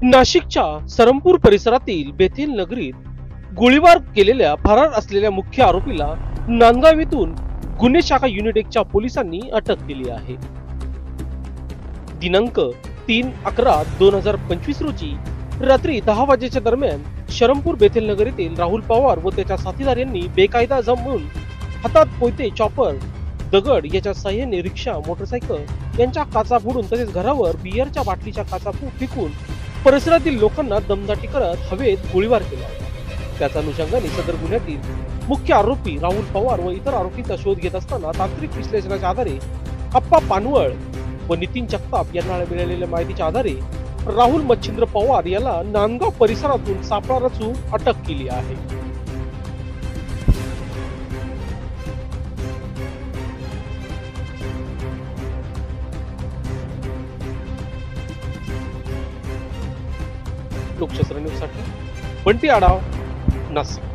नाशिकच्या सरमपूर परिसरातील बेथेल नगरीत गोळीबार केलेल्या फरार असलेल्या मुख्य आरोपीला नांदगाव येथून गुन्हे शाखा युनिट 1 च्या पोलिसांनी अटक केली आहे। दिनांक 3/11/2025 रोजी रात्री 10 वाजेच्या दरम्यान शरमपूर बेथेल नगर येथील राहुल पवार व त्याच्या साथीदार यांनी बेकायदा जमून हातात पोयते, चॉपर, दगड याच्या साह्याने रिक्षा, मोटरसायकल यांच्या काचा फोडून तसेच घरावर बियरच्या बाटलीच्या काचा फेकून परिसरातील लोकांना दमदाटी करत हवेत गोळीबार केला। त्याच्या अनुषंगाने सदर गुन्ह्यातील मुख्य आरोपी राहुल पवार व इतर आरोपींचा शोध घेत असताना तांत्रिक विश्लेषणाच्या आधारे अप्पा पानवळ व नितीन जगताप यांना मिळालेल्या माहितीच्या आधारे राहुल मच्छिंद्र पवार याला नांदगाव परिसरातून सापळा रचून अटक केली आहे। लोकशास्त्र न्यूज साठी बंटी आढाव, नाशिक।